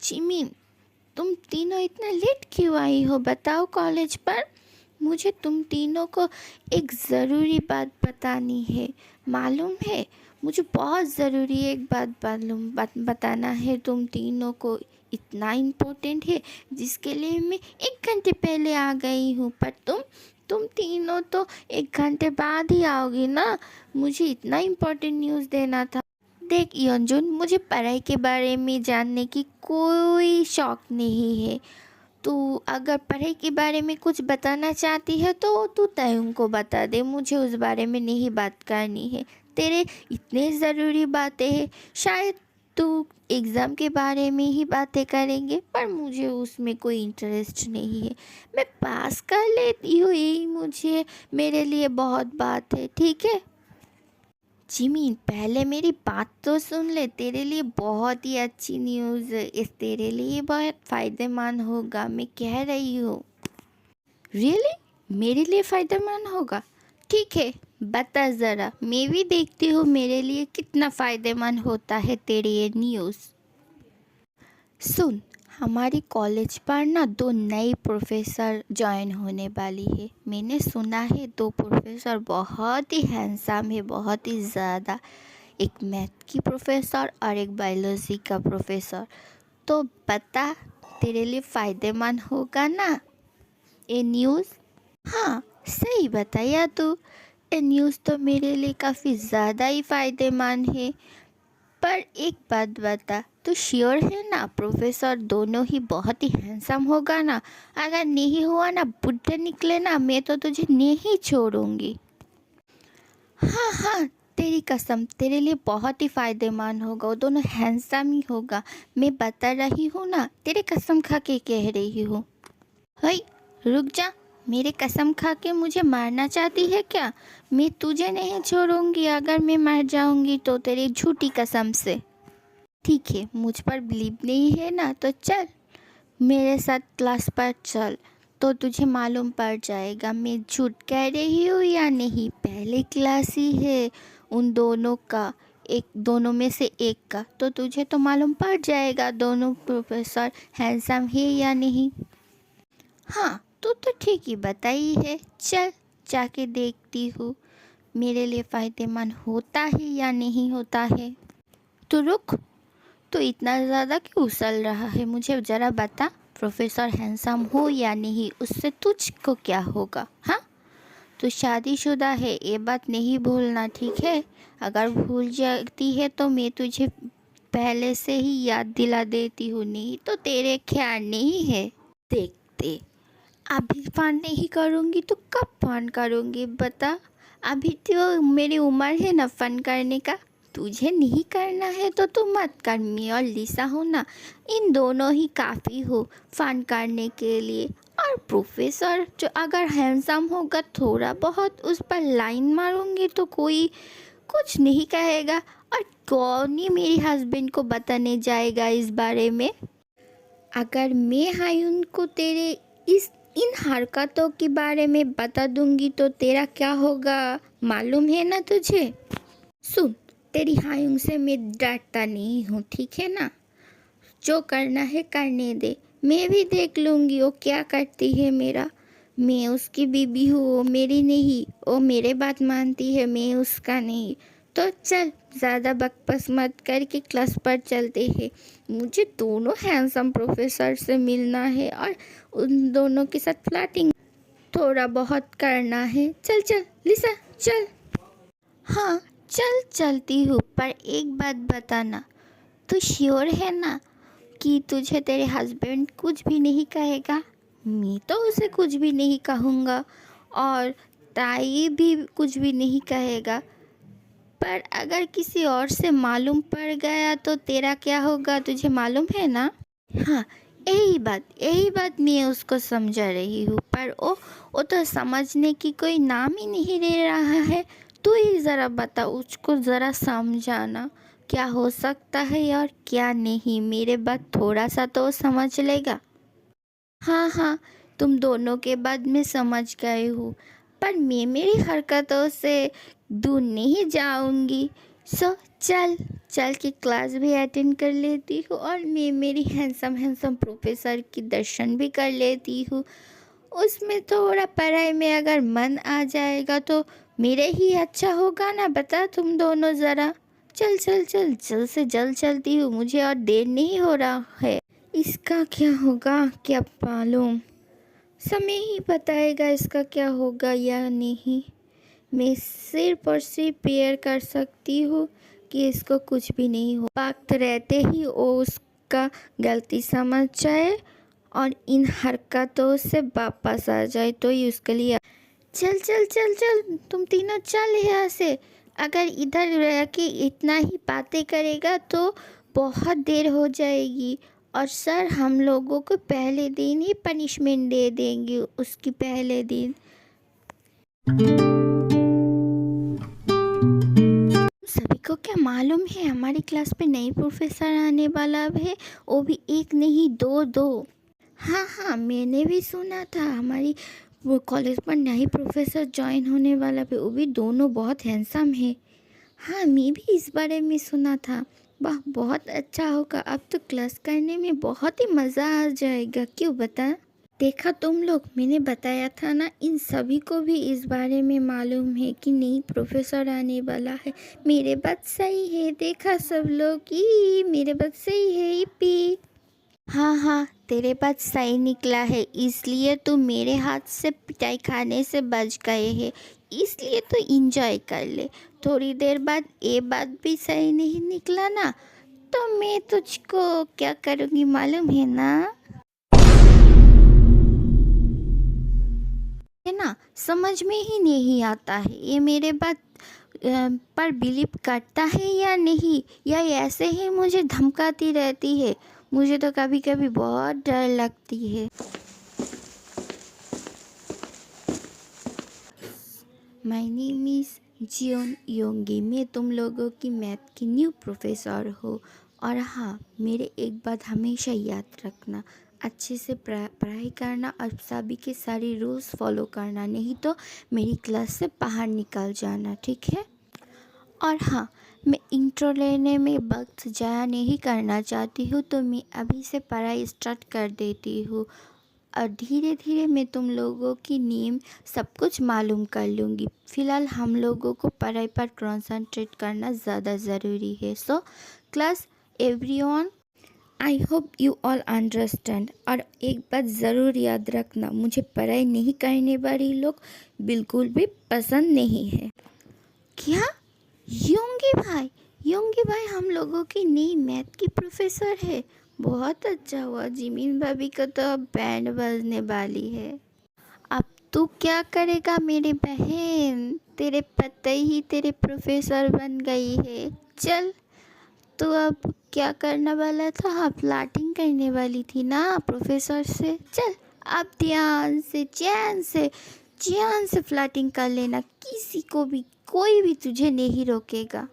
Jimin, तुम तीनों इतना लेट क्यों आई हो बताओ कॉलेज पर? मुझे तुम तीनों को एक ज़रूरी बात बतानी है, मालूम है? मुझे बहुत ज़रूरी एक बात बताना है तुम तीनों को, इतना इम्पोर्टेंट है जिसके लिए मैं 1 घंटे पहले आ गई हूँ। पर तुम तीनों तो 1 घंटे बाद ही आओगी ना। मुझे इतना इम्पोर्टेंट न्यूज़ देना था। देख योंजुन, मुझे पढ़ाई के बारे में जानने की कोई शौक़ नहीं है। तू अगर पढ़ाई के बारे में कुछ बताना चाहती है तो तू तयंग को बता दे, मुझे उस बारे में नहीं बात करनी है। तेरे इतने ज़रूरी बातें हैं, शायद तू एग्ज़ाम के बारे में ही बातें करेंगे, पर मुझे उसमें कोई इंटरेस्ट नहीं है। मैं पास कर लेती हूँ, यही मुझे मेरे लिए बहुत बात है, ठीक है? जिमिन, पहले मेरी बात तो सुन ले। तेरे लिए बहुत ही अच्छी न्यूज़ है, इस तेरे लिए बहुत फ़ायदेमंद होगा, मैं कह रही हूँ। रियली? मेरे लिए फ़ायदेमंद होगा? ठीक है, बता ज़रा, मैं भी देखती हूँ मेरे लिए कितना फ़ायदेमंद होता है तेरी ये न्यूज़। सुन, हमारी कॉलेज पर ना 2 नई प्रोफेसर ज्वाइन होने वाली है। मैंने सुना है 2 प्रोफेसर बहुत ही हैंडसम है, बहुत ही ज़्यादा। एक मैथ की प्रोफेसर और एक बायोलॉजी का प्रोफेसर। तो बता, तेरे लिए फ़ायदेमंद होगा ना ये न्यूज़? हाँ, सही बताया तू। ये न्यूज़ तो मेरे लिए काफ़ी ज़्यादा ही फ़ायदेमंद है। पर एक बात बता, तू श्योर है ना प्रोफेसर दोनों ही बहुत ही हैंडसम होगा ना? अगर नहीं हुआ ना, बुढ़े निकले ना, मैं तो तुझे नहीं छोड़ूंगी। हाँ हाँ, तेरी कसम, तेरे लिए बहुत ही फ़ायदेमंद होगा, वो दोनों हैंडसम ही होगा। मैं बता रही हूँ ना, तेरे कसम खा के कह रही हूँ। हई, रुक जा। मेरे कसम खा के मुझे मारना चाहती है क्या? मैं तुझे नहीं छोड़ूंगी। अगर मैं मर जाऊंगी तो तेरी झूठी कसम से। ठीक है, मुझ पर बिलीव नहीं है ना, तो चल मेरे साथ क्लास पर चल, तो तुझे मालूम पड़ जाएगा मैं झूठ कह रही हूँ या नहीं। पहले क्लास ही है उन दोनों का, दोनों में से एक का, तो तुझे तो मालूम पड़ जाएगा दोनों प्रोफेसर हैंडसम है या नहीं। हाँ, तो ठीक ही बताई है। चल जाके देखती हूँ मेरे लिए फ़ायदेमंद होता है या नहीं होता है। तो रुक, तो इतना ज़्यादा क्यों उछल रहा है? मुझे ज़रा बता, प्रोफेसर हैंडसम हो या नहीं, उससे तुझको क्या होगा? हाँ, तो शादीशुदा है, ये बात नहीं भूलना, ठीक है? अगर भूल जाती है तो मैं तुझे पहले से ही याद दिला देती हूँ, नहीं तो तेरे ख्याल नहीं है। देखते, अभी फ़ोन नहीं करूँगी तो कब फ़ोन करूँगी बता? अभी तो मेरी उम्र है ना फ़ोन करने का। तुझे नहीं करना है तो तू मत कर। मैं और लिसा हो ना, इन दोनों ही काफ़ी हो फ़ोन करने के लिए। और प्रोफेसर जो अगर हैंडसम होगा, थोड़ा बहुत उस पर लाइन मारूंगी तो कोई कुछ नहीं कहेगा। और कौन ही मेरे हस्बैंड को बताने जाएगा इस बारे में? अगर मैं हायुन को तेरे इन हरकतों के बारे में बता दूंगी तो तेरा क्या होगा, मालूम है ना तुझे? सुन, तेरी हायुन से मैं डरता नहीं हूँ, ठीक है ना? जो करना है करने दे, मैं भी देख लूँगी वो क्या करती है मेरा। मैं उसकी बीबी हूँ, वो मेरी नहीं। वो मेरे बात मानती है, मैं उसका नहीं। तो चल, ज़्यादा बकवास मत करके क्लास पर चलते हैं। मुझे दोनों हैंडसम प्रोफेसर से मिलना है और उन दोनों के साथ फ्लर्टिंग थोड़ा बहुत करना है। चल चल लिसा, चल। हाँ, चल चलती हूँ, पर एक बात बताना, तू श्योर है ना कि तुझे तेरे हस्बैंड कुछ भी नहीं कहेगा? मैं तो उसे कुछ भी नहीं कहूँगा और ताई भी कुछ भी नहीं कहेगा। पर अगर किसी और से मालूम पड़ गया तो तेरा क्या होगा, तुझे मालूम है ना? हाँ, यही बात मैं उसको समझा रही हूँ, पर वो तो समझने की कोई नाम ही नहीं ले रहा है। तू ही ज़रा बता, उसको ज़रा समझाना क्या हो सकता है और क्या नहीं। मेरे बात थोड़ा सा तो समझ लेगा। हाँ हाँ, तुम दोनों के बाद मैं समझ गई हूँ, पर मैं मेरी हरकतों से दूर नहीं जाऊंगी। सो चल। चल के क्लास भी अटेंड कर लेती हूँ और मैं मेरी हैंडसम हैंडसम प्रोफेसर की दर्शन भी कर लेती हूँ। उसमें थोड़ा पढ़ाई में अगर मन आ जाएगा तो मेरे ही अच्छा होगा ना, बता तुम दोनों ज़रा। चल चल चल, जल्द से जल्द चलती हूँ, मुझे और देर नहीं हो रहा है। इसका क्या होगा क्या मालूम, समय ही बताएगा इसका क्या होगा या नहीं। मैं सिर्फ और सिर्फ प्रेयर कर सकती हूँ कि इसको कुछ भी नहीं हो, वक्त रहते ही वो उसका गलती समझ जाए और इन हरकतों से वापस आ जाए तो ही उसके लिए। चल चल चल चल, तुम तीनों चल यहाँ से। अगर इधर रह के इतना ही बातें करेगा तो बहुत देर हो जाएगी और सर हम लोगों को पहले दिन ही पनिशमेंट दे देंगे, उसकी पहले दिन। सभी को क्या मालूम है हमारी क्लास पे नई प्रोफेसर आने वाला है, वो भी एक नहीं दो दो। हाँ हाँ, मैंने भी सुना था हमारी वो कॉलेज पर नई प्रोफेसर ज्वाइन होने वाला है, वो भी दोनों बहुत हैंडसम है। हाँ, मैं भी इस बारे में सुना था। वाह, बहुत अच्छा होगा, अब तो क्लास करने में बहुत ही मज़ा आ जाएगा, क्यों बता। देखा तुम लोग, मैंने बताया था ना, इन सभी को भी इस बारे में मालूम है कि नई प्रोफेसर आने वाला है। मेरे बात सही है, देखा सब लोग कि मेरे बात सही है। यप्पी। हाँ हाँ, तेरे बात सही निकला है, इसलिए तू मेरे हाथ से पिटाई खाने से बच गए है, इसलिए तो इंजॉय कर ले। थोड़ी देर बाद ये बात भी सही नहीं निकला ना, तो मैं तुझको क्या करूँगी मालूम है ना। है ना, समझ में ही नहीं आता है ये मेरे बात पर बिलीव करता है या नहीं, या ऐसे ही मुझे धमकाती रहती है। मुझे तो कभी कभी बहुत डर लगती है। माय नेम इज़ जियोन योंगी, मैं तुम लोगों की मैथ की न्यू प्रोफेसर हूँ। और हाँ, मेरे एक बात हमेशा याद रखना, अच्छे से पढ़ाई करना और सभी के सारे रूल्स फॉलो करना, नहीं तो मेरी क्लास से बाहर निकल जाना, ठीक है। और हाँ, मैं इंट्रो लेने में वक्त ज़ाया नहीं करना चाहती हूँ, तो मैं अभी से पढ़ाई स्टार्ट कर देती हूँ और धीरे धीरे मैं तुम लोगों की नेम सब कुछ मालूम कर लूँगी। फ़िलहाल हम लोगों को पढ़ाई पर कंसंट्रेट करना ज़्यादा ज़रूरी है। So class everyone, I hope you all understand. और एक बात ज़रूर याद रखना, मुझे पढ़ाई नहीं करने वाली लोग बिल्कुल भी पसंद नहीं है। क्या, योंगी भाई हम लोगों की नई मैथ की प्रोफेसर है। बहुत अच्छा हुआ, जिमिन भाभी को तो अब बैंड बजने वाली है। अब तू क्या करेगा मेरी बहन, तेरे पते ही तेरे प्रोफेसर बन गई है। चल, तो अब क्या करने वाला था, हाँ फ्लर्टिंग करने वाली थी ना प्रोफेसर से। चल अब ध्यान से चैन से फ्लर्टिंग कर लेना, किसी को भी कोई भी तुझे नहीं रोकेगा।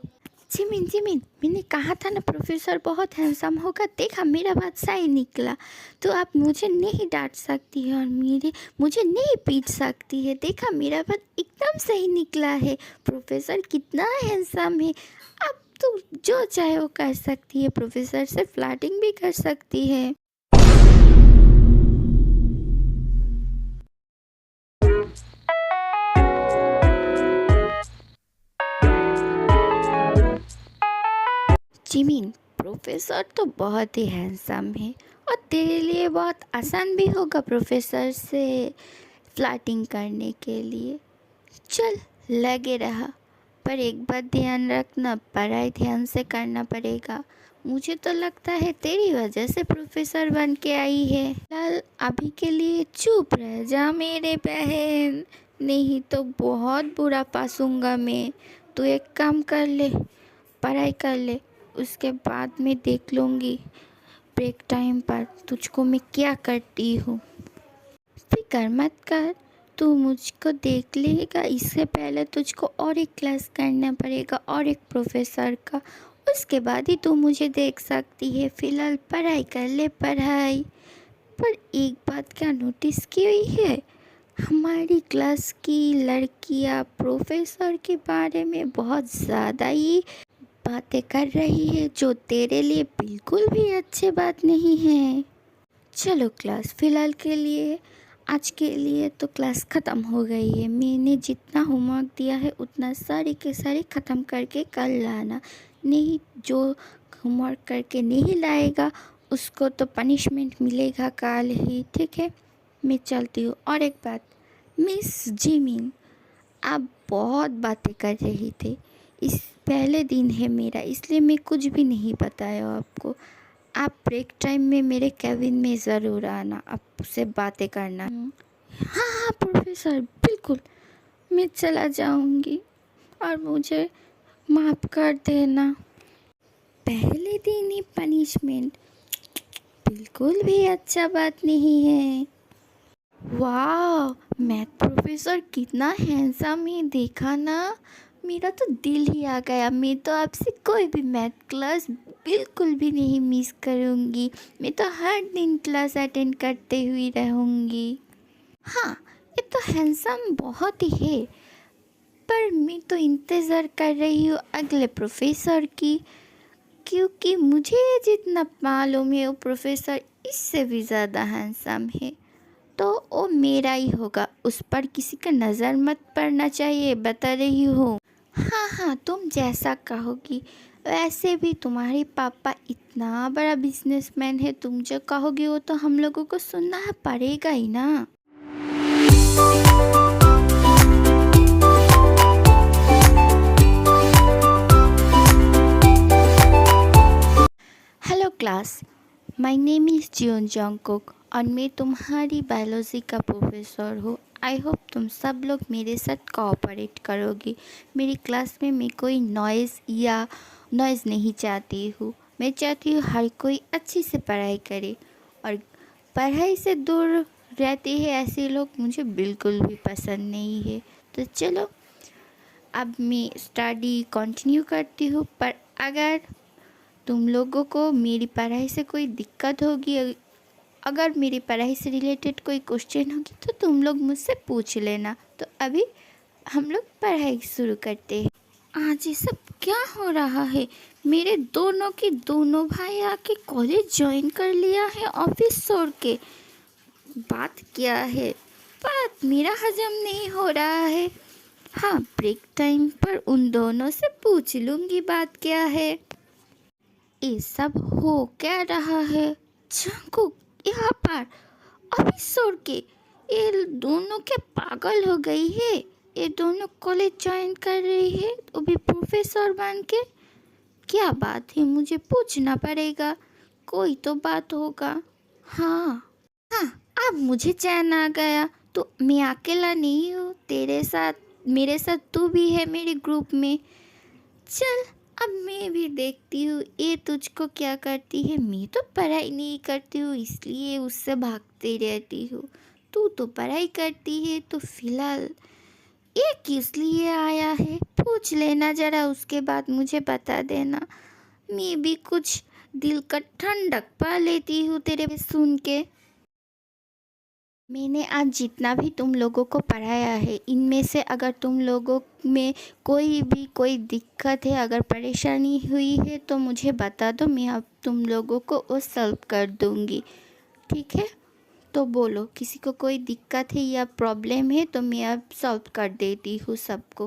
जिमिन, मैंने कहा था ना प्रोफेसर बहुत हैंडसम होगा, देखा मेरा बात सही निकला। तो आप मुझे नहीं डांट सकती है और मुझे नहीं पीट सकती है, देखा मेरा बात एकदम सही निकला है। प्रोफेसर कितना हैंडसम है, अब तो जो चाहे वो कर सकती है, प्रोफेसर से फ्लर्टिंग भी कर सकती है। जिमिन, प्रोफेसर तो बहुत ही हैंडसम है और तेरे लिए बहुत आसान भी होगा प्रोफेसर से फ्लर्टिंग करने के लिए। चल लगे रहा, पर एक बात ध्यान रखना, पढ़ाई ध्यान से करना पड़ेगा। मुझे तो लगता है तेरी वजह से प्रोफेसर बन के आई है। फिलहाल अभी के लिए चुप रह जा मेरे बहन, नहीं तो बहुत बुरा पासूंगा मैं। तू एक काम कर ले, पढ़ाई कर ले, उसके बाद मैं देख लूँगी ब्रेक टाइम पर तुझको मैं क्या करती हूँ। फिक्र मत कर, तू मुझको देख लेगा, इससे पहले तुझको और एक क्लास करना पड़ेगा और एक प्रोफेसर का, उसके बाद ही तू मुझे देख सकती है। फ़िलहाल पढ़ाई कर ले, पढ़ाई। पर एक बात क्या नोटिस की हुई है, हमारी क्लास की लड़कियां प्रोफेसर के बारे में बहुत ज़्यादा ही बातें कर रही है जो तेरे लिए बिल्कुल भी अच्छी बात नहीं है। चलो क्लास, फ़िलहाल के लिए आज के लिए तो क्लास ख़त्म हो गई है। मैंने जितना होमवर्क दिया है उतना सारे के सारे ख़त्म करके कल लाना। नहीं, जो होमवर्क करके नहीं लाएगा उसको तो पनिशमेंट मिलेगा कल ही, ठीक है। मैं चलती हूँ। और एक बात, मिस जिमिन, आप बहुत बातें कर रही थे। इस पहले दिन है मेरा, इसलिए मैं कुछ भी नहीं बताया आपको। आप ब्रेक टाइम में मेरे कैबिन में ज़रूर आना, आपसे बातें करना। हाँ हाँ प्रोफेसर, बिल्कुल, मैं चला जाऊंगी और मुझे माफ़ कर देना। पहले दिन ही पनिशमेंट, बिल्कुल भी अच्छा बात नहीं है। वाह, मैथ प्रोफेसर कितना हैंडसम है, देखा ना। मेरा तो दिल ही आ गया। मैं तो आपसे कोई भी मैथ क्लास बिल्कुल भी नहीं मिस करूँगी। मैं तो हर दिन क्लास अटेंड करते हुए रहूँगी। हाँ, ये तो हैंडसम बहुत ही है, पर मैं तो इंतज़ार कर रही हूँ अगले प्रोफेसर की, क्योंकि मुझे जितना मालूम है वो प्रोफेसर इससे भी ज़्यादा हैंडसम है। तो वो मेरा ही होगा, उस पर किसी का नज़र मत पड़ना चाहिए, बता रही हूँ। हाँ हाँ, तुम जैसा कहोगी। वैसे भी तुम्हारे पापा इतना बड़ा बिजनेसमैन है, तुम जो कहोगे वो तो हम लोगों को सुनना पड़ेगा ही ना। Hello class, my name is Jeon Jungkook और मैं तुम्हारी बायोलॉजी का प्रोफेसर हूँ। आई होप तुम सब लोग मेरे साथ कोऑपरेट करोगी। मेरी क्लास में मैं कोई नॉइज़ नहीं चाहती हूँ। मैं चाहती हूँ हर कोई अच्छी से पढ़ाई करे, और पढ़ाई से दूर रहते हैं ऐसे लोग मुझे बिल्कुल भी पसंद नहीं है। तो चलो, अब मैं स्टडी कंटिन्यू करती हूँ, पर अगर तुम लोगों को मेरी पढ़ाई से कोई दिक्कत होगी, अगर मेरी पढ़ाई से रिलेटेड कोई क्वेश्चन होगी तो तुम लोग मुझसे पूछ लेना। तो अभी हम लोग पढ़ाई शुरू करते हैं। आज ये सब क्या हो रहा है? मेरे दोनों के दोनों भाई आके कॉलेज ज्वाइन कर लिया है ऑफिस छोड़ के। बात क्या है? बात मेरा हजम नहीं हो रहा है। हाँ, ब्रेक टाइम पर उन दोनों से पूछ लूँगी बात क्या है। ये सब हो क्या रहा है? जंकुक यहाँ पर ऑफिस छोड़ के, ये दोनों क्या पागल हो गई है? ये दोनों कॉलेज ज्वाइन कर रही है, वो भी प्रोफेसर बन के। क्या बात है? मुझे पूछना पड़ेगा, कोई तो बात होगा। हाँ हाँ, अब मुझे चैन आ गया। तो मैं अकेला नहीं हूँ, तेरे साथ, मेरे साथ तू भी है मेरे ग्रुप में। चल, अब मैं भी देखती हूँ ये तुझको क्या करती है। मैं तो पढ़ाई नहीं करती हूँ, इसलिए उससे भागती रहती हूँ। तू तो पढ़ाई करती है, तो फिलहाल ये किस लिए आया है पूछ लेना ज़रा, उसके बाद मुझे बता देना। मैं भी कुछ दिल का ठंडक पा लेती हूँ तेरे सुन के। मैंने आज जितना भी तुम लोगों को पढ़ाया है, इनमें से अगर तुम लोगों में कोई दिक्कत है, अगर परेशानी हुई है तो मुझे बता दो, मैं अब तुम लोगों को वो सॉल्व कर दूँगी, ठीक है। तो बोलो, किसी को कोई दिक्कत है या प्रॉब्लम है तो मैं अब सॉल्व कर देती हूँ सबको।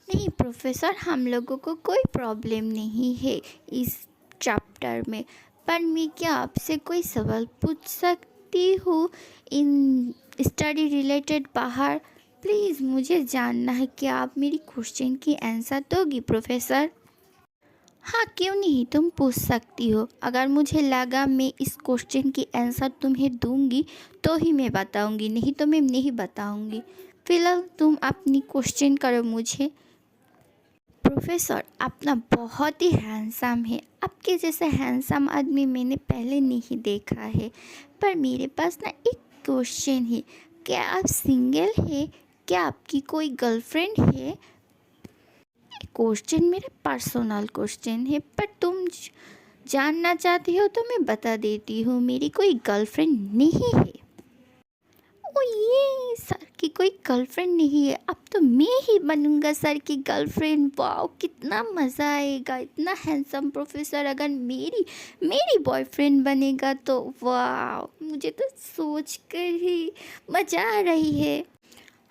नहीं प्रोफेसर, हम लोगों को कोई प्रॉब्लम नहीं है इस चैप्टर में, पर मैं क्या आपसे कोई सवाल पूछ सकती हूँ इन स्टडी रिलेटेड बाहर? प्लीज़, मुझे जानना है कि आप मेरी क्वेश्चन की आंसर दोगी प्रोफेसर? हाँ, क्यों नहीं, तुम पूछ सकती हो। अगर मुझे लगा मैं इस क्वेश्चन की आंसर तुम्हें दूंगी तो ही मैं बताऊंगी, नहीं तो मैं नहीं बताऊंगी। फिलहाल तुम अपनी क्वेश्चन करो मुझे। प्रोफेसर, आप ना बहुत ही हैंडसम है। आपके जैसा हैंडसम आदमी मैंने पहले नहीं देखा है। पर मेरे पास ना एक क्वेश्चन है, क्या आप सिंगल है? क्या आपकी कोई गर्लफ्रेंड है? क्वेश्चन मेरा पर्सनल क्वेश्चन है, पर तुम जानना चाहती हो तो मैं बता देती हूँ, मेरी कोई गर्लफ्रेंड नहीं है। ओ ये सर की कोई गर्लफ्रेंड नहीं है, अब तो मैं ही बनूंगा सर की गर्लफ्रेंड। वाह कितना मज़ा आएगा, इतना हैंडसम प्रोफेसर अगर मेरी मेरी बॉयफ्रेंड बनेगा तो वाह, मुझे तो सोच कर ही मज़ा आ रही है।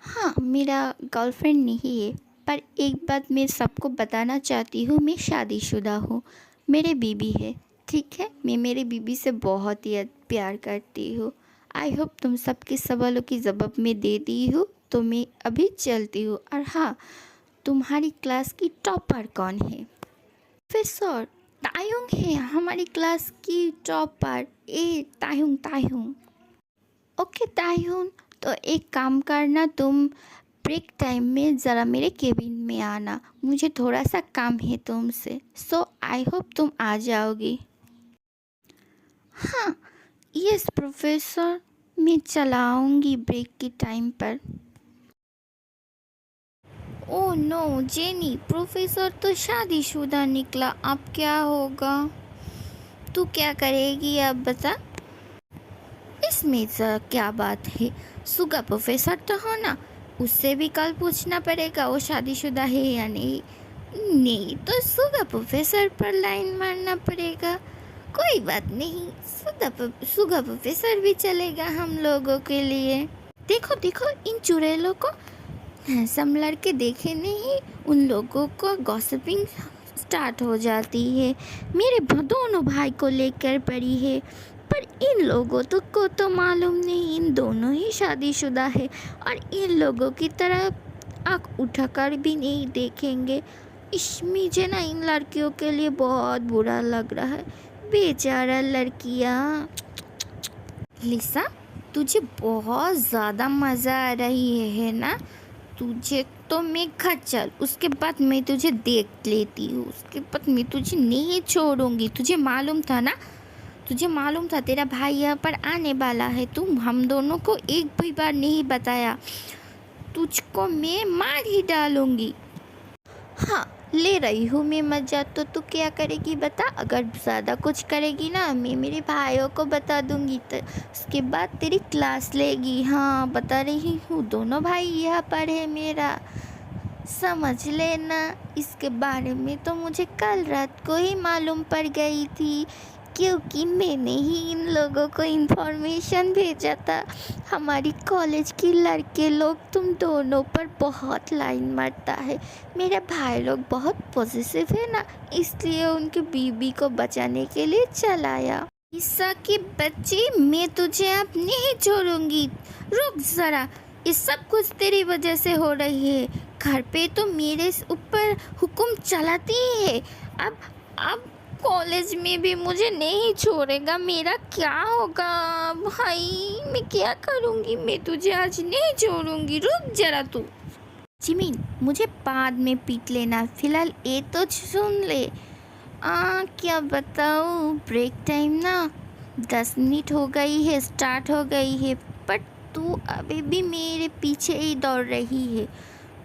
हाँ मेरा गर्लफ्रेंड नहीं है, पर एक बात मैं सबको बताना चाहती हूँ, मैं शादीशुदा हूँ, मेरे बीबी है। ठीक है, मैं मेरी बीबी से बहुत ही प्यार करती हूँ। आई होप तुम सबके सवालों की जवाब मैं दे दी हूँ, तो मैं अभी चलती हूँ। और हाँ, तुम्हारी क्लास की टॉपर कौन है? प्रोफेसर तायुंग है हमारी क्लास की टॉपर। ए तायुंग तायुंग। ओके तायुंग, तो एक काम करना, तुम ब्रेक टाइम में ज़रा मेरे केबिन में आना, मुझे थोड़ा सा काम है तुमसे। सो आई होप तुम आ जाओगी। हाँ यस प्रोफेसर, मैं चलाऊंगी ब्रेक के टाइम पर। ओह नो जेनी, प्रोफेसर तो शादीशुदा निकला, अब क्या होगा? तू क्या करेगी अब बता। इसमें क्या बात है, सुगा प्रोफेसर तो हो ना, उससे भी कल पूछना पड़ेगा वो शादीशुदा है या नहीं। नहीं तो सुगा प्रोफेसर पर लाइन मारना पड़ेगा। कोई बात नहीं, सुगा प्रोफेसर भी चलेगा हम लोगों के लिए। देखो देखो इन चुड़ैलों को, हैंडसम लड़के देखे नहीं, उन लोगों को गॉसिपिंग स्टार्ट हो जाती है। मेरे दोनों भाई को लेकर पड़ी है, पर इन लोगों को तो मालूम नहीं इन दोनों ही शादीशुदा है, और इन लोगों की तरफ आँख उठाकर भी नहीं देखेंगे। मुझे ना इन लड़कियों के लिए बहुत बुरा लग रहा है, बेचारा लड़कियाँ। लिसा, तुझे बहुत ज़्यादा मज़ा आ रही है ना? तुझे तो मैं घर चल, उसके बाद मैं तुझे देख लेती हूँ, उसके बाद मैं तुझे नहीं छोड़ूंगी। तुझे मालूम था ना, तुझे मालूम था तेरा भाई यहाँ पर आने वाला है, तुम हम दोनों को एक भी बार नहीं बताया, तुझको मैं मार ही डालूंगी। हाँ ले रही हूँ मैं मजा, तो तू क्या करेगी बता? अगर ज़्यादा कुछ करेगी ना, मैं मेरे भाइयों को बता दूंगी, तो उसके बाद तेरी क्लास लेगी। हाँ बता रही हूँ, दोनों भाई यहाँ पर है मेरा, समझ लेना। इसके बारे में तो मुझे कल रात को ही मालूम पड़ गई थी, क्योंकि मैंने ही इन लोगों को इन्फॉर्मेशन भेजा था। हमारी कॉलेज के लड़के लोग तुम दोनों पर बहुत लाइन मारता है, मेरा भाई लोग बहुत पॉजिटिव है ना, इसलिए उनकी बीबी को बचाने के लिए चलाया। ईसा की बच्ची, मैं तुझे अब नहीं छोड़ूंगी, रुक ज़रा, ये सब कुछ तेरी वजह से हो रही है। घर पे तो मेरे ऊपर हुक्म चलाती है, अब कॉलेज में भी मुझे नहीं छोड़ेगा, मेरा क्या होगा भाई? मैं क्या करूँगी? मैं तुझे आज नहीं छोड़ूंगी, रुक जरा तू। जिमिन, मुझे बाद में पीट लेना, फिलहाल ये तो सुन ले। क्या बताऊँ, ब्रेक टाइम ना 10 मिनट हो गई है, स्टार्ट हो गई है, बट तू अभी भी मेरे पीछे ही दौड़ रही है।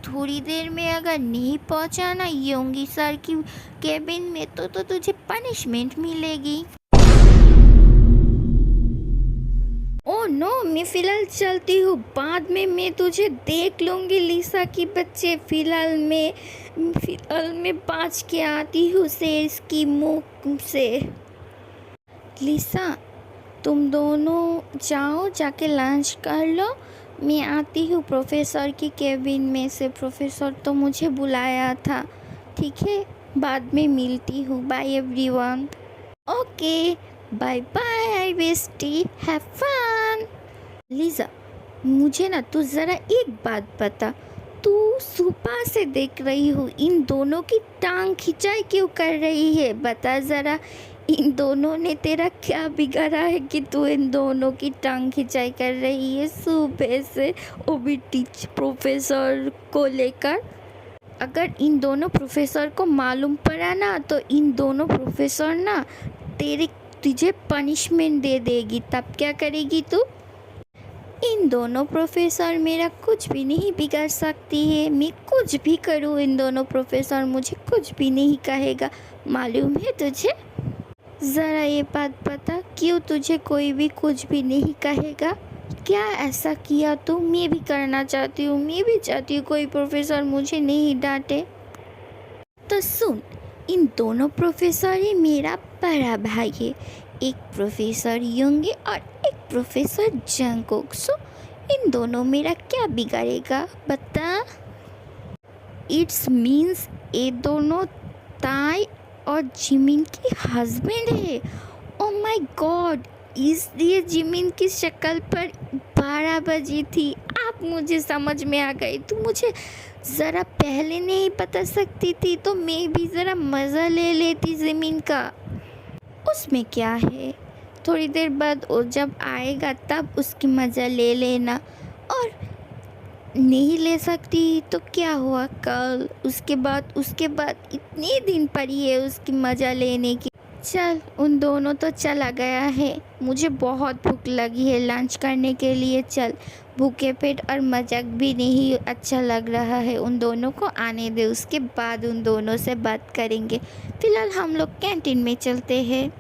थोड़ी देर में अगर नहीं पहुंचा ना योंगी सर की केबिन में, तो तुझे पनिशमेंट मिलेगी। ओह नो, मैं फिलहाल चलती हूँ, बाद में मैं तुझे देख लूँगी लिसा की बच्चे। फिलहाल मैं बाँच के आती हूँ शेर की मुँह से। लिसा, तुम दोनों जाओ, जाके लंच कर लो, मैं आती हूँ प्रोफेसर की केबिन में से। प्रोफेसर तो मुझे बुलाया था, ठीक है, बाद में मिलती हूँ। Bye everyone. Okay bye bye bestie, have fun. Liza, मुझे ना तू ज़रा एक बात बता, तू सुबह से देख रही हूँ इन दोनों की टांग खिंचाई क्यों कर रही है? बता ज़रा, इन दोनों ने तेरा क्या बिगाड़ा है कि तू इन दोनों की टांग खिंचाई कर रही है सुबह से, वो भी प्रोफेसर को लेकर? अगर इन दोनों प्रोफेसर को मालूम पड़ा ना, तो इन दोनों प्रोफेसर ना तुझे पनिशमेंट दे देगी, तब क्या करेगी तू? इन दोनों प्रोफेसर मेरा कुछ भी नहीं बिगाड़ सकती है, मैं कुछ भी करूँ इन दोनों प्रोफेसर मुझे कुछ भी नहीं कहेगा, मालूम है तुझे? ज़रा ये बात बता, क्यों तुझे कोई भी कुछ भी नहीं कहेगा? क्या ऐसा किया तो मैं भी करना चाहती हूँ, मैं भी चाहती हूँ कोई प्रोफेसर मुझे नहीं डांटे। तो सुन, इन दोनों प्रोफेसर ही मेरा बड़ा भाई है, एक प्रोफेसर यंग है और एक प्रोफेसर जंगकुक। सो इन दोनों मेरा क्या बिगाड़ेगा बता। इट्स मीन्स ये दोनों ताई और जिमिन की हस्बैंड है। ओ माय गॉड, इसलिए जिमिन की शक्ल पर 12 बजी थी। अब मुझे समझ में आ गई। तू मुझे ज़रा पहले नहीं बता सकती थी तो मैं भी ज़रा मज़ा ले लेती जिमिन का। उसमें क्या है, थोड़ी देर बाद वो जब आएगा तब उसकी मज़ा ले लेना। और नहीं ले सकती तो क्या हुआ, कल उसके बाद इतने दिन पड़ी है उसकी मज़ा लेने की। चल, उन दोनों तो चला गया है, मुझे बहुत भूख लगी है लंच करने के लिए। चल, भूखे पेट और मजाक भी नहीं अच्छा लग रहा है। उन दोनों को आने दे, उसके बाद उन दोनों से बात करेंगे। फ़िलहाल हम लोग कैंटीन में चलते हैं।